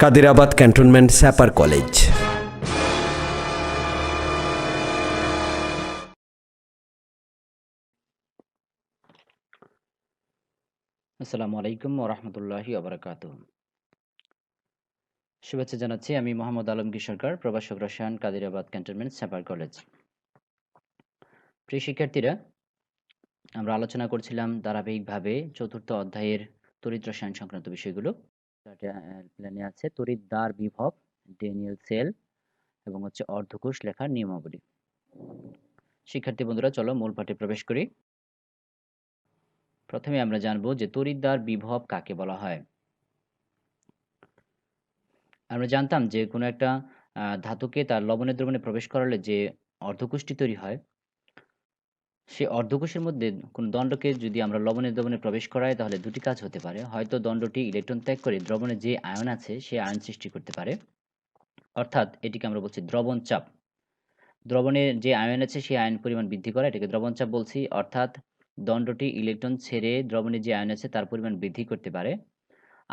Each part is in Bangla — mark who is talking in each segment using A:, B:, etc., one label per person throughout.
A: কাদিরাবাদ ক্যান্টনমেন্ট স্যাপার কলেজ।
B: আসসালামু আলাইকুম ওয়া রাহমাতুল্লাহি ওয়া বারাকাতুহু। শুভেচ্ছা জানাচ্ছি, আমি মোহাম্মদ আলমগীর সরকার, প্রভাষক রসায়ন, কাদিরাবাদ ক্যান্টনমেন্ট স্যাপার কলেজ। প্রিয় শিক্ষার্থীরা, আমরা আলোচনা করছিলাম ধারাবাহিকভাবে চতুর্থ অধ্যায়ের তড়িৎ রসায়ন সংক্রান্ত বিষয়গুলো। প্ল্যানে আছে তড়িৎ দ্বার বিভব, ড্যানিয়েল সেল এবং অর্ধকোষ লেখার নিয়মাবলী। শিক্ষার্থী বন্ধুরা, চলো মূল পাঠে প্রবেশ করি। প্রথমে আমরা জানব যে তড়িৎ দ্বার বিভব কাকে বলা হয়। আমরা জানতাম যে কোনো একটা ধাতুকে তার লবণের দ্রবণে প্রবেশ করালে যে অর্ধকোষটি তৈরি হয়, সে অর্ধকোষের মধ্যে কোনো দণ্ডকে যদি আমরা লবণের দ্রবণে প্রবেশ করাই, তাহলে দুটি কাজ হতে পারে। হয়তো দণ্ডটি ইলেকট্রন ত্যাগ করে দ্রবণে যে আয়ন আছে সে আয়ন সৃষ্টি করতে পারে, অর্থাৎ এটিকে আমরা বলছি দ্রবণ চাপ। দ্রবণে যে আয়ন আছে সেই আয়ন পরিমাণ বৃদ্ধি করা, এটাকে দ্রবণ চাপ বলছি। অর্থাৎ দণ্ডটি ইলেকট্রন ছেড়ে দ্রবণে যে আয়ন আছে তার পরিমাণ বৃদ্ধি করতে পারে।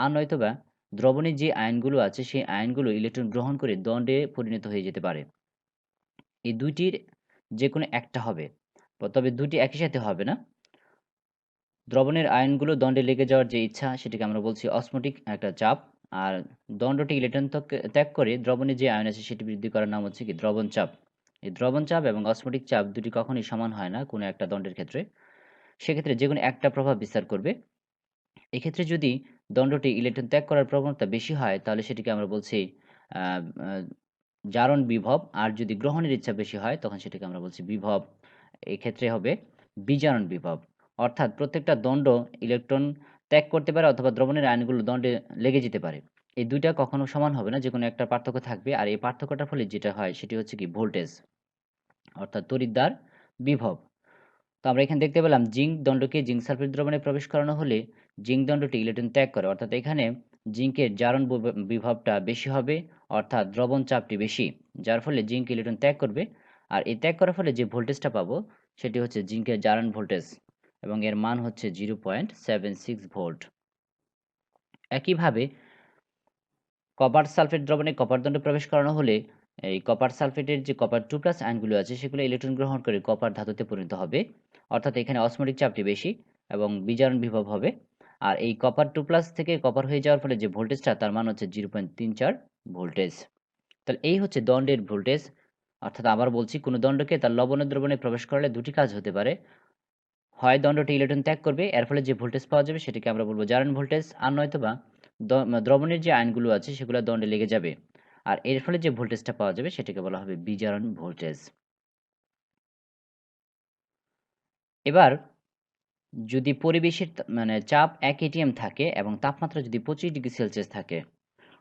B: আর নয়তোবা দ্রবণে যে আয়নগুলো আছে সেই আয়নগুলো ইলেকট্রন গ্রহণ করে দণ্ডে পরিণত হয়ে যেতে পারে। এই দুইটির যে কোনো একটা হবে, তবে দুটি একই সাথে হবে না। দ্রবণের আয়নগুলো দণ্ডে লেগে যাওয়ার যে ইচ্ছা, সেটিকে আমরা বলছি অসমোটিক একটা চাপ। আর দণ্ডটি ইলেকট্রন ত্যাগ করে দ্রবণে যে আয়ন আছে সেটি বৃদ্ধি করার নাম হচ্ছে কি দ্রবণ চাপ। এই দ্রবণ চাপ এবং অসমোটিক চাপ দুটি কখনোই সমান হয় না কোনো একটা দণ্ডের ক্ষেত্রে। সেক্ষেত্রে যে কোনো একটা প্রভাব বিস্তার করবে। এক্ষেত্রে যদি দণ্ডটি ইলেকট্রন ত্যাগ করার প্রবণতা বেশি হয়, তাহলে সেটিকে আমরা বলছি আহ, আহ, জারণ বিভব। আর যদি গ্রহণের ইচ্ছা বেশি হয়, তখন সেটাকে আমরা বলছি বিভব। এক্ষেত্রে হবে বিজারণ বিভব। অর্থাৎ প্রত্যেকটা দণ্ড ইলেকট্রন ত্যাগ করতে পারে অথবা দ্রবণের আয়নগুলো দণ্ডে লেগে যেতে পারে। এই দুইটা কখনো সমান হবে না, যে কোনো একটা পার্থক্য থাকবে। আর এই পার্থক্যটার ফলে যেটা হয় সেটি হচ্ছে কি ভোল্টেজ, অর্থাৎ তড়িৎদ্বার বিভব। তো আমরা এখানে দেখতে পেলাম জিঙ্ক দণ্ডকে জিঙ্ক সালফেট দ্রবণে প্রবেশ করানো হলে জিঙ্ক দণ্ডটি ইলেকট্রন ত্যাগ করে, অর্থাৎ এখানে জিঙ্কের জারণ বিভবটা বেশি হবে, অর্থাৎ দ্রবণ চাপটি বেশি, যার ফলে জিঙ্ক ইলেকট্রন ত্যাগ করবে। আর এই ত্যাগ করার ফলে যে ভোল্টেজটা পাবো সেটি হচ্ছে জিঙ্কের জারণ ভোল্টেজ, এবং এর মান হচ্ছে 0.76 ভোল্ট। একইভাবে কপার সালফেট দ্রবণে কপার দণ্ডে প্রবেশ করানো হলে এই কপার সালফেটের যে কপার 2+ আয়নগুলো আছে সেগুলো ইলেকট্রন গ্রহণ করে কপার ধাতুতে পরিণত হবে, অর্থাৎ এখানে অসমোটিক চাপটি বেশি এবং বিজারণ বিভব হবে। আর এই কপার 2+ থেকে কপার হয়ে যাওয়ার ফলে যে ভোল্টেজটা, তার মান হচ্ছে 0.34 ভোল্টেজ। তাহলে এই হচ্ছে দণ্ডের ভোল্টেজ। অর্থাৎ আবার বলছি, কোনো দণ্ডকে তার লবণের দ্রবণে প্রবেশ করালে দুটি কাজ হতে পারে। হয় দণ্ডটি ইলেকট্রন ত্যাগ করবে, এর ফলে যে ভোল্টেজ পাওয়া যাবে সেটাকে আমরা বলবো জারণ ভোল্টেজ। আর নয়তোবা দ্রবণের যে আয়নগুলো আছে সেগুলো দণ্ডে লেগে যাবে, আর এর ফলে যে ভোল্টেজটা পাওয়া যাবে সেটাকে বলা হবে বিজারণ ভোল্টেজ। এবার যদি পরিবেশের চাপ 1 atm থাকে এবং তাপমাত্রা যদি 25°C থাকে,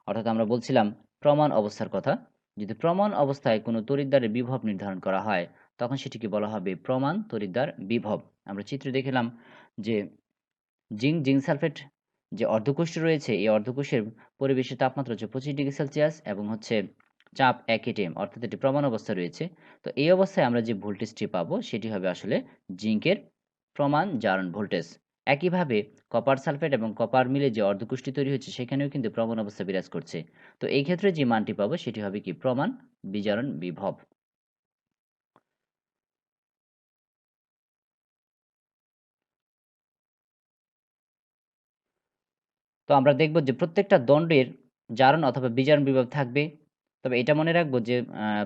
B: অর্থাৎ আমরা বলছিলাম প্রমাণ অবস্থার কথা। যদি প্রমাণ অবস্থায় কোনো তড়িৎদ্বারের বিভব নির্ধারণ করা হয়, তখন সেটিকে বলা হবে প্রমাণ তড়িৎদ্বার বিভব। আমরা চিত্রে দেখলাম যে জিঙ্ক সালফেট যে অর্ধকোষটি রয়েছে, এই অর্ধকোষের পরিবেশের তাপমাত্রা হচ্ছে 25°C এবং চাপ 1 atm, অর্থাৎ এটি প্রমাণ অবস্থা রয়েছে। তো এই অবস্থায় আমরা যে ভোল্টেজটি পাবো সেটি হবে আসলে জিঙ্কের প্রমাণ জারণ ভোল্টেজ। একইভাবে কপার সালফেট এবং কপার মিলে যে অর্ধকোষটি তৈরি হচ্ছে সেখানেও কিন্তু প্রমাণ অবস্থা বিরাজ করছে। তো এই ক্ষেত্রে যে মানটি পাবো সেটি হবে কি প্রমাণ বিজারণ বিভব। তো আমরা দেখব যে প্রত্যেকটা দণ্ডের জারণ অথবা বিজারণ বিভব থাকবে। তবে এটা মনে রাখবো যে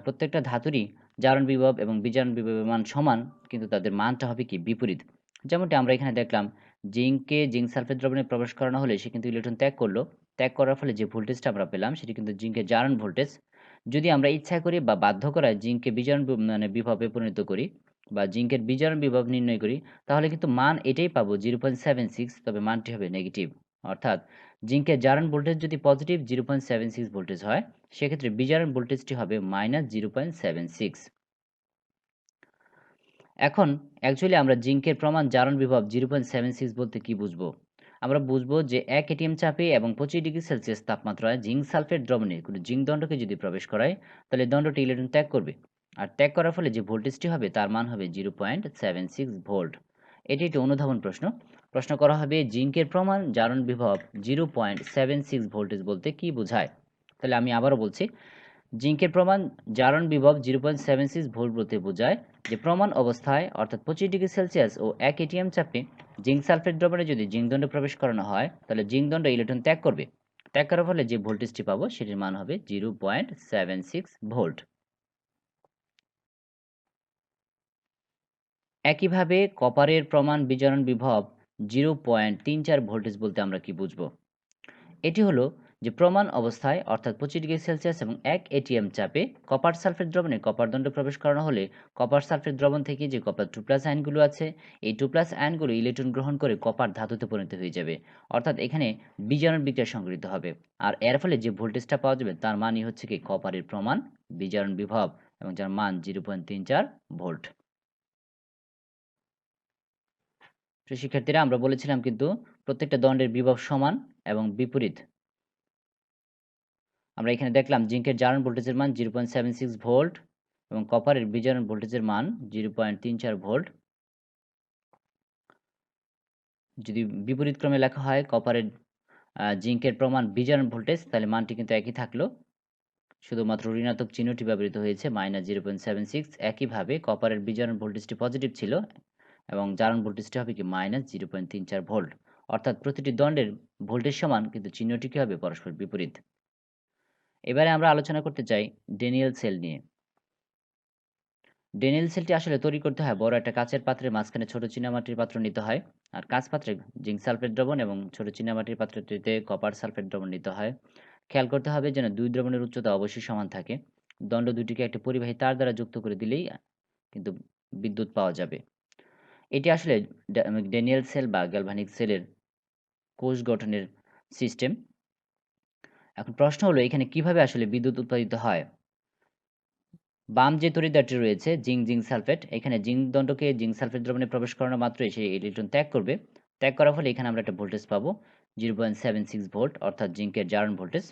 B: প্রত্যেকটা ধাতুরই জারণ বিভব এবং বিজারণ বিভবের মান সমান, কিন্তু তাদের মানটা হবে কি বিপরীত। যেমনটি আমরা এখানে দেখলাম, জিঙ্ককে জিঙ্ক সালফেট দ্রবণে প্রবেশ করানো হলে সে কিন্তু ইলেকট্রন ত্যাগ করলো। ত্যাগ করার ফলে যে ভোল্টেজটা আমরা পেলাম সেটি কিন্তু জিঙ্কের জারণ ভোল্টেজ। যদি আমরা ইচ্ছা করি বা বাধ্য করায় জিঙ্ককে বিজারণ বিভবে পরিণত করি বা জিঙ্কের বিজারণ বিভব নির্ণয় করি, তাহলে কিন্তু মান এটাই পাবো 0.76, তবে মানটি হবে নেগেটিভ। অর্থাৎ জিঙ্কের জারণ ভোল্টেজ যদি পজিটিভ 0.76 ভোল্টেজ হয়, সেক্ষেত্রে বিজারণ ভোল্টেজটি হবে -0.76। এখন অ্যাকচুয়ালি আমরা জিঙ্কের প্রমাণ জারণ বিভব 0.76 বলতে কি বুঝবো? আমরা বুঝবো যে 1 atm চাপে এবং 25°C তাপমাত্রায় জিঙ্ক সালফেট দ্রবণে কোনো জিঙ্ক দণ্ডকে যদি প্রবেশ করায়, তাহলে দণ্ডটি ইলেকট্রন ত্যাগ করবে। আর ত্যাগ করার ফলে যে ভোল্টেজটি হবে তার মান হবে 0.76 ভোল্ট। এটি একটি অনুধাবন প্রশ্ন। প্রশ্ন করা হবে জিঙ্কের প্রমাণ জারণ বিভব 0.76 ভোল্টেজ বলতে কি বোঝায়? তাহলে আমি আবারও বলছি, জিঙ্কের প্রমাণ জারণ বিভব 0.76 ভোল্ট বলতে বোঝায় যে প্রমাণ অবস্থায় অর্থাৎ 25°C ও 1 এটিএম চাপে জিঙ্ক সালফেট দ্রবণে যদি জিঙ্ক দণ্ড প্রবেশ করানো হয় তাহলে জিঙ্ক দণ্ড ইলেকট্রন ত্যাগ করবে। ত্যাগ করার ফলে যে ভোল্টেজটি পাবো সেটির মান হবে 0.76 ভোল্ট। একইভাবে কপারের প্রমাণ বিজারণ বিভব 0.34 ভোল্টেজ বলতে আমরা কি বুঝবো? এটি হলো যে প্রমাণ অবস্থায় অর্থাৎ 25°C এবং 1 এটিএম চাপে কপার সালফেট দ্রবণে কপার দণ্ড প্রবেশ করানো হলে কপার সালফেট দ্রবণ থেকে যে কপার 2+ আয়নগুলো আছে এই 2+ আয়নগুলো ইলেকট্রন গ্রহণ করে কপার ধাতুতে পরিণত হয়ে যাবে, অর্থাৎ এখানে বিজারণ বিক্রিয়া সংঘটিত হবে। আর এর ফলে যে ভোল্টেজটা পাওয়া যাবে তার মানই হচ্ছে কি কপারের প্রমাণ বিজারণ বিভব এবং যার মান 0.34 ভোল্ট। প্রিয় শিক্ষার্থীরা, আমরা বলেছিলাম কিন্তু প্রত্যেকটা দণ্ডের বিভব সমান এবং বিপরীত। আমরা এখানে দেখলাম জিঙ্কের জারণ ভোল্টেজের মান 0.76 ভোল্ট এবং কপারের বিজারণ ভোল্টেজের মান 0.34 ভোল্ট। যদি বিপরীত ক্রমে লেখা হয় কপারের জিঙ্কের প্রমাণ বিজারণ ভোল্টেজ তাহলে মানটি কিন্তু একই থাকলো, শুধুমাত্র ঋণাত্মক চিহ্নটি ব্যবহৃত হয়েছে -0.76। একইভাবে কপারের বিজারণ ভোল্টেজটি পজিটিভ ছিল এবং জারণ ভোল্টেজটি হবে কি -0.34 ভোল্ট, অর্থাৎ প্রতিটি দণ্ডের ভোল্টেজ সমান কিন্তু চিহ্নটি কি হবে পরস্পর বিপরীত। এবারে আমরা আলোচনা করতে চাই ডেনিয়েল সেল নিয়ে। ডেনিয়েল সেলটি আসলে তৈরি করতে হয় বড় একটা কাচের পাত্রের মাঝখানে ছোট চীনামাটির পাত্র নিতে হয়। আর কাঁচ পাত্রে জিঙ্ক সালফেট দ্রবণ এবং ছোট চীনামাটির পাত্রটিতে কপার সালফেট দ্রবণ নিতে হয়। খেয়াল করতে হবে যেন দুই দ্রবণের উচ্চতা অবশ্যই সমান থাকে। দণ্ড দুটিকে একটা পরিবাহী তার দ্বারা যুক্ত করে দিলেই কিন্তু বিদ্যুৎ পাওয়া যাবে। এটি আসলে ডেনিয়েল সেল বা গ্যালভানিক সেলের কোষ গঠনের সিস্টেম। এখন প্রশ্ন হলো এখানে কিভাবে আসলে বিদ্যুৎ উৎপাদিত হয়? বাম যে তড়িৎদ্বারটি রয়েছে জিঙ্ক সালফেট, এখানে জিঙ্ক দণ্ডকে জিঙ্ক সালফেট দ্রবণে প্রবেশ করানো মাত্রই সে ইলেকট্রন ত্যাগ করবে। ত্যাগ করার ফলে এখানে আমরা একটা ভোল্টেজ পাবো 0.76 ভোল্ট, অর্থাৎ জিঙ্কের জারণ ভোল্টেজ।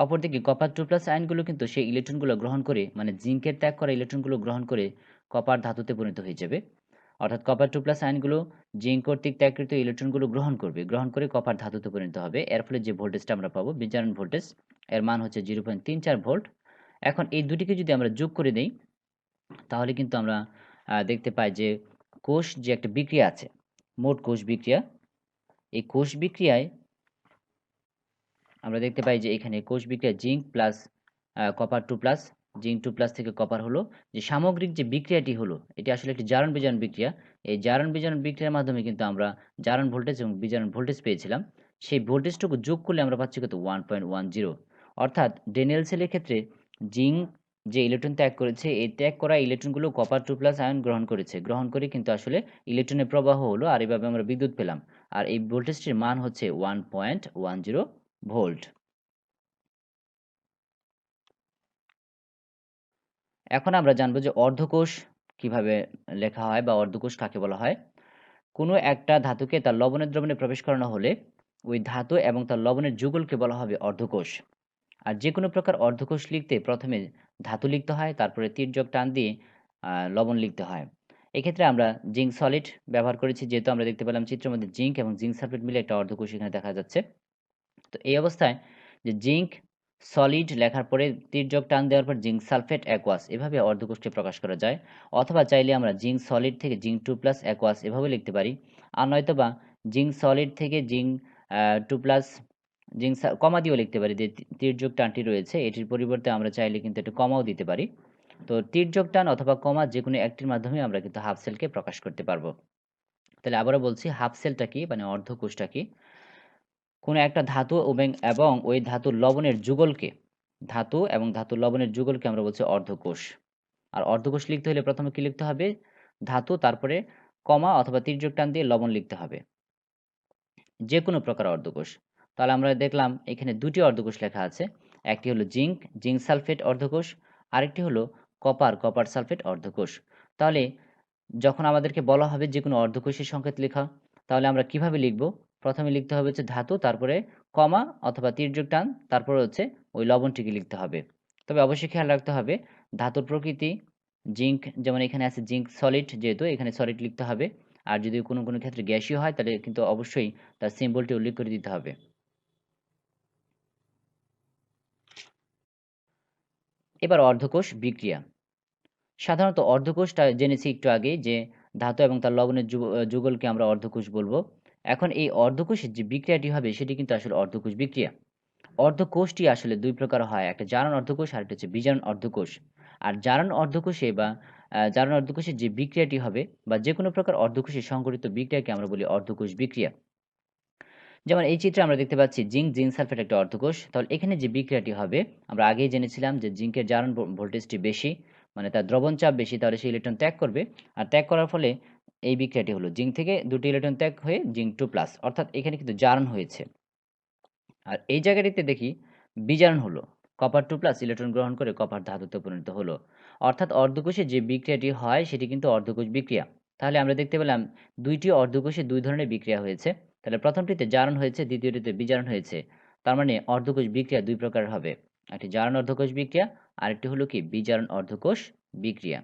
B: অপরদিকে কপার 2+ আয়নগুলো কিন্তু সেই ইলেকট্রনগুলো গ্রহণ করে, মানে জিঙ্কের ত্যাগ করা ইলেকট্রনগুলো গ্রহণ করে কপার ধাতুতে পরিণত হয়ে যাবে। অর্থাৎ কপার 2+ আয়নগুলো জিঙ্ক কর্তৃক ত্যাগকৃত ইলেকট্রনগুলো গ্রহণ করবে, গ্রহণ করে কপার ধাতুতে পরিণত হবে। এর ফলে যে ভোল্টেজটা আমরা পাবো বিজারণ ভোল্টেজ, এর মান হচ্ছে 0.34 ভোল্ট। এখন এই দুটিকে যদি আমরা যোগ করে দেই তাহলে কিন্তু আমরা দেখতে পাই যে কোষ যে একটা বিক্রিয়া আছে, মোট কোষ বিক্রিয়া, এই কোষ বিক্রিয়ায় আমরা দেখতে পাই যে এখানে কোষ বিক্রিয়া জিঙ্ক প্লাস কপার 2+, জিঙ্ক 2+ থেকে কপার হলো যে সামগ্রিক যে বিক্রিয়াটি হলো এটি আসলে একটি জারণ বিজারণ বিক্রিয়া। এই জারণ বিজারণ বিক্রিয়ার মাধ্যমে কিন্তু আমরা জারণ ভোল্টেজ এবং বিজারণ ভোল্টেজ পেয়েছিলাম। সেই ভোল্টেজটুকু যোগ করলে আমরা পাচ্ছি কত 1.10, অর্থাৎ ডেনিয়েল সেলের ক্ষেত্রে জিঙ্ক যে ইলেকট্রন ত্যাগ করেছে এই ত্যাগ করা ইলেকট্রনগুলো কপার 2+ আয়ন গ্রহণ করেছে, গ্রহণ করে কিন্তু আসলে ইলেকট্রনের প্রবাহ হলো আর এভাবে আমরা বিদ্যুৎ পেলাম। আর এই ভোল্টেজটির মান হচ্ছে 1.10 ভোল্ট। এখন আমরা জানবো যে অর্ধকোষ কিভাবে লেখা হয় বা অর্ধকোষ কাকে বলা হয়। কোনো একটা ধাতুকে তার লবণের দ্রবণে প্রবেশ করানো হলে ওই ধাতু এবং তার লবণের যুগলকে বলা হবে অর্ধকোষ। আর যে কোনো প্রকার অর্ধকোষ লিখতে প্রথমে ধাতু লিখতে হয়, তারপরে তির্যক টান দিয়ে লবণ লিখতে হয়। এক্ষেত্রে আমরা জিঙ্ক সলিড ব্যবহার করেছি, যেহেতু আমরা দেখতে পেলাম চিত্রের মধ্যে জিঙ্ক এবং জিঙ্ক সালফেট মিলে একটা অর্ধকোষ এখানে দেখা যাচ্ছে। তো এই অবস্থায় যে জিঙ্ক সলিড লেখার পরে তির্যক টান দেওয়ার পর জিঙ্ক সালফেট অ্যাকোয়াস এভাবে অর্ধকোষটি প্রকাশ করা যায়। অথবা চাইলে আমরা জিঙ্ক সলিড থেকে জিঙ্ক 2+ অ্যাকোয়াস এভাবে লিখতে পারি। আর নয়তোবা জিঙ্ক সলিড থেকে জিঙ্ক 2+ জিঙ্ক কমা দিয়েও লিখতে পারি, যে তির্যক টানটি রয়েছে এটির পরিবর্তে আমরা চাইলে কিন্তু একটা কমাও দিতে পারি। তো তির্যক টান অথবা কমা যে কোনো একটির মাধ্যমে আমরা কিন্তু হাফ সেলকে প্রকাশ করতে পারবো। তাহলে আবারও বলছি, হাফ সেলটা কি, মানে অর্ধকোষটা কি? কোনো একটা ধাতু এবং ওই ধাতুর লবণের যুগলকে, ধাতু এবং ধাতুর লবণের যুগলকে আমরা বলছি অর্ধকোষ। আর অর্ধকোষ লিখতে হলে প্রথমে কি লিখতে হবে? ধাতু, তারপরে কমা অথবা তির্যক টান দিয়ে লবণ লিখতে হবে, যে কোনো প্রকার অর্ধকোষ। তাহলে আমরা দেখলাম এখানে দুটি অর্ধকোষ লেখা আছে, একটি হলো জিঙ্ক সালফেট অর্ধকোষ, আরেকটি হলো কপার সালফেট অর্ধকোষ। তাহলে যখন আমাদেরকে বলা হবে যে কোনো অর্ধকোষের সংকেত লেখা, তাহলে আমরা কিভাবে লিখব? প্রথমে লিখতে হবে হচ্ছে ধাতু, তারপরে কমা অথবা তির্যক টান, তারপরে হচ্ছে ওই লবণটিকে লিখতে হবে। তবে অবশ্যই খেয়াল রাখতে হবে ধাতুর প্রকৃতি, জিঙ্ক যেমন এখানে আছে জিঙ্ক সলিড, যেহেতু এখানে সলিড লিখতে হবে। আর যদি কোনো ক্ষেত্রে গ্যাসীয় হয় তাহলে কিন্তু অবশ্যই তার সিম্বলটি উল্লেখ করে দিতে হবে। এবার অর্ধকোষ বিক্রিয়া। সাধারণত অর্ধকোষটা জেনেছি একটু আগেই যে ধাতু এবং তার লবণের যুগলকে আমরা অর্ধকোষ বলবো। এখন এই অর্ধকোষের যে বিক্রিয়াটি হবে সেটি কিন্তু আসলে অর্ধকোষ বিক্রিয়া। অর্ধকোষটি আসলে ২ প্রকার হয়। একটা জারণ অর্ধকোষ আরেকটা হচ্ছে বিজারণ অর্ধকোষ। আর জারণ অর্ধকোষে বা জারণ অর্ধকোষের যে বিক্রিয়াটি হবে বা যেকোনো প্রকার অর্ধকোষে সংঘটিত বিক্রিয়াকে আমরা বলি অর্ধকোষ বিক্রিয়া। যেমন এই চিত্রে আমরা দেখতে পাচ্ছি জিঙ্ক সালফেট একটা অর্ধকোষ। তাহলে এখানে যে বিক্রিয়াটি হবে আমরা আগেই জেনেছিলাম যে জিঙ্কের জারণ ভোল্টেজটি বেশি, মানে তার দ্রবণ চাপ বেশি, তাহলে সে ইলেকট্রন ত্যাগ করবে। আর ত্যাগ করার ফলে এই বিক্রিয়াটি হলো জিঙ্ক থেকে ২ টি ইলেকট্রন ত্যাগ হয়ে জিঙ্ক 2+, অর্থাৎ এখানে কিন্তু জারণ হয়েছে। আর এই জায়গাটিতে দেখি বিজারণ হলো। কপার 2+ ইলেকট্রন গ্রহণ করে কপার ধাতুতে পরিণত হলো। অর্থাৎ অর্ধকোষে যে বিক্রিয়াটি হয় সেটি কিন্তু অর্ধকোষ বিক্রিয়া। তাহলে আমরা দেখতে পেলাম ২ টি অর্ধকোষে ২ ধরনের বিক্রিয়া হয়েছে। তাহলে প্রথমটিতে জারণ হয়েছে, দ্বিতীয়টিতে বিজারণ হয়েছে। তার মানে অর্ধকোষ বিক্রিয়া ২ প্রকার হবে। একটি জারণ অর্ধকোষ বিক্রিয়া, আরেকটি হলো কি বিজারণ অর্ধকোষ বিক্রিয়া।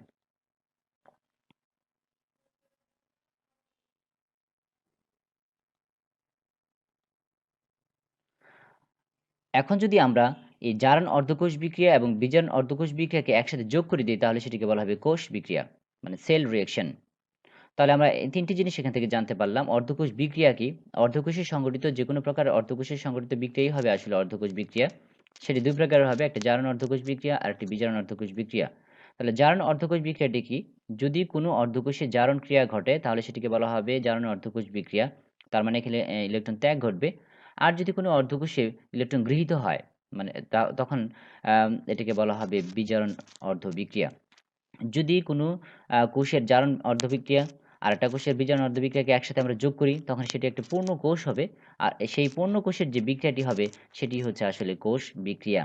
B: এখন যদি আমরা এই জারণ অর্ধকোষ বিক্রিয়া এবং বিজারণ অর্ধকোষ বিক্রিয়াকে একসাথে যোগ করে দিই তাহলে সেটিকে বলা হবে কোষ বিক্রিয়া, মানে সেল রিঅ্যাকশন। তাহলে আমরা এই ৩ টি জিনিস এখান থেকে জানতে পারলাম। অর্ধকোষ বিক্রিয়া কি? অর্ধকোষে সংঘটিত যেকোনো প্রকার অর্ধকোষে সংঘটিত বিক্রিয়াই হবে আসলে অর্ধকোষ বিক্রিয়া। সেটি ২ প্রকারের হবে। একটা জারণ অর্ধকোষ বিক্রিয়া আর একটি বিজারণ অর্ধকোষ বিক্রিয়া। তাহলে জারণ অর্ধকোষ বিক্রিয়াটি কি? যদি কোনো অর্ধকোষে জারণ ক্রিয়া ঘটে তাহলে সেটিকে বলা হবে জারণ অর্ধকোষ বিক্রিয়া। তার মানে এখানে ইলেকট্রন ত্যাগ ঘটবে। আর যদি কোনো অর্ধকোষে ইলেকট্রন গৃহীত হয়, মানে তখন এটিকে বলা হবে বিজারণ অর্ধবিক্রিয়া। যদি কোনো কোষের জারণ অর্ধবিক্রিয়া আরেকটা কোষের বিজারণ অর্ধবিক্রিয়াকে একসাথে আমরা যোগ করি তখন সেটি একটা পূর্ণ কোষ হবে। আর সেই পূর্ণ কোষের যে বিক্রিয়াটি হবে সেটি হচ্ছে আসলে কোষ বিক্রিয়া।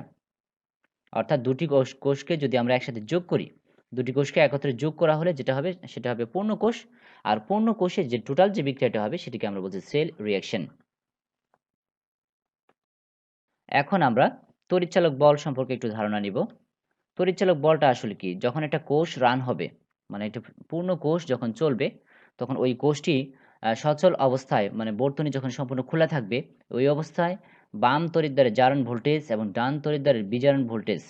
B: অর্থাৎ ২ টি কোষকে যদি আমরা একসাথে যোগ করি, ২ টি কোষকে একত্রে যোগ করা হলে যেটা হবে সেটা হবে পূর্ণ কোষ। আর পূর্ণ কোষের যে টোটাল যে বিক্রিয়াটা হবে সেটিকে আমরা বলছি সেল রিঅ্যাকশন। এখন আমরা তড়িৎচালক বল সম্পর্কে একটু ধারণা নিব। তড়িৎচালক বলটা আসলে কি? যখন একটা কোষ রান হবে, মানে একটা পূর্ণ কোষ যখন চলবে, তখন ওই কোষটি সচল অবস্থায় মানে বর্তনী যখন সম্পূর্ণ খোলা থাকবে, ওই অবস্থায় বাম তড়িৎদ্বারের জারণ ভোল্টেজ এবং ডান তড়িৎদ্বারের বিজারণ ভোল্টেজ,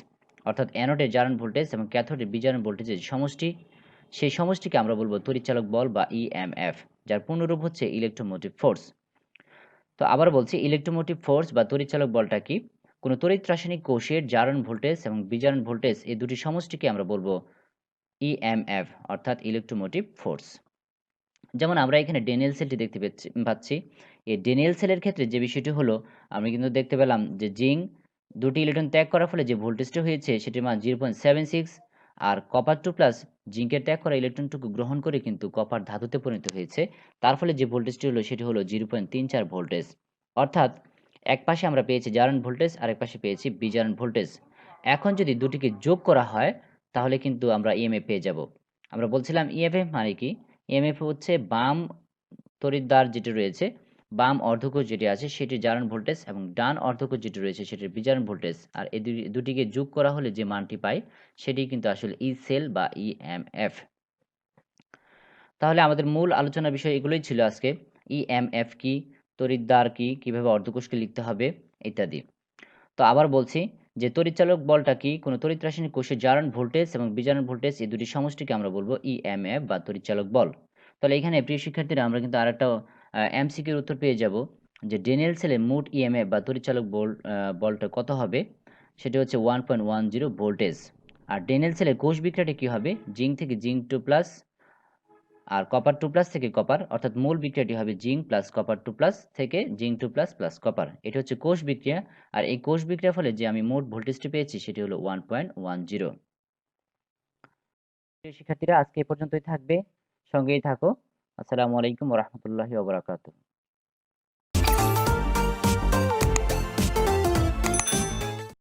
B: অর্থাৎ অ্যানোডের জারণ ভোল্টেজ এবং ক্যাথোডের বিজারণ ভোল্টেজের সমষ্টি, সেই সমষ্টিকে আমরা বলব তড়িৎচালক বল বা ইএমএফ, যার পূর্ণরূপ হচ্ছে ইলেকট্রোমোটিভ ফোর্স। তো আবার বলছি ইলেকট্রোমোটিভ ফোর্স বা তড়িৎচালক বলটা কি? কোনো তড়িৎ রাসায়নিক কোষের জারণ ভোল্টেজ এবং বিজারণ ভোল্টেজ এই দুটি সমষ্টিকে আমরা বলবো ইএমএফ, অর্থাৎ ইলেকট্রোমোটিভ ফোর্স। যেমন আমরা এখানে ডেনেল সেলটি দেখতে পাচ্ছি। এই ডেনেল সেলের ক্ষেত্রে যে বিষয়টি হলো আমরা কিন্তু দেখতে পেলাম যে জিঙ্ক ২ টি ইলেকট্রন ত্যাগ করার ফলে যে ভোল্টেজটা হয়েছে সেটির মান 0.76। আর কপার 2+ জিঙ্কের ত্যাগ করা ইলেকট্রনটুকু গ্রহণ করে কিন্তু কপার ধাতুতে পরিণত হয়েছে। তার ফলে যে ভোল্টেজটি হলো সেটি হলো 0.34 ভোল্টেজ। অর্থাৎ এক পাশে আমরা পেয়েছি জারণ ভোল্টেজ আর এক পাশে পেয়েছি বিজারণ ভোল্টেজ। এখন যদি দুটিকে যোগ করা হয় তাহলে কিন্তু আমরা ইএমএফ পেয়ে যাব। আমরা বলছিলাম ইএমএফ মানে কি? ইএমএফ হচ্ছে বাম তড়িৎদ্বার যেটি রয়েছে, বাম অর্ধকোষ যেটি আছে সেটির জারণ ভোল্টেজ এবং ডান অর্ধকোষ যেটি রয়েছে সেটির বিজারণ ভোল্টেজ। আর এই দুটিকে যোগ করা হলে যে মানটি পাই সেটি কিন্তু আসলে ই সেল বা ইএমএফ। তাহলে আমাদের মূল আলোচনার বিষয় এগুলোই ছিল আজকে। ইএমএফ কি, তড়িৎদ্বার কি, কিভাবে অর্ধকোষকে লিখতে হবে ইত্যাদি। তো আবার বলছি যে তড়িৎচালক বলটা কি? কোনো তড়িৎ রাসায়নিক কোষের জারণ ভোল্টেজ এবং বিজারণ ভোল্টেজ এই দুটি সমষ্টিকে আমরা বলবো ইএমএফ বা তড়িৎচালক বল। তাহলে এখানে প্রিয় শিক্ষার্থীরা আমরা কিন্তু আরেকটা এমসিকিউর উত্তর পেয়ে যাব যে ডেনেল সেলে মোট ইএমএফ বা তড়িৎচালক বলটা কত হবে? সেটি হচ্ছে 1.10 ভোল্টেজ। আর ডেনেল সেলের কোষ বিক্রিয়াটা কি হবে? জিঙ্ক থেকে জিঙ্ক 2+, আর কপার 2+ থেকে কপার, অর্থাৎ মূল বিক্রিয়াটি হবে জিঙ্ক প্লাস কপার 2+ থেকে জিঙ্ক 2+ প্লাস কপার। এটা হচ্ছে কোষ বিক্রিয়া। আর এই কোষ বিক্রিয়ার ফলে যে আমি মোট ভোল্টেজটি পেয়েছি সেটি হলো 1.10। প্রিয় শিক্ষার্থীরা আজকে এ পর্যন্তই থাকবে, সঙ্গেই থাকো। আসসালামু আলাইকুম ওয়া রাহমাতুল্লাহি ওয়া বারাকাতুহু।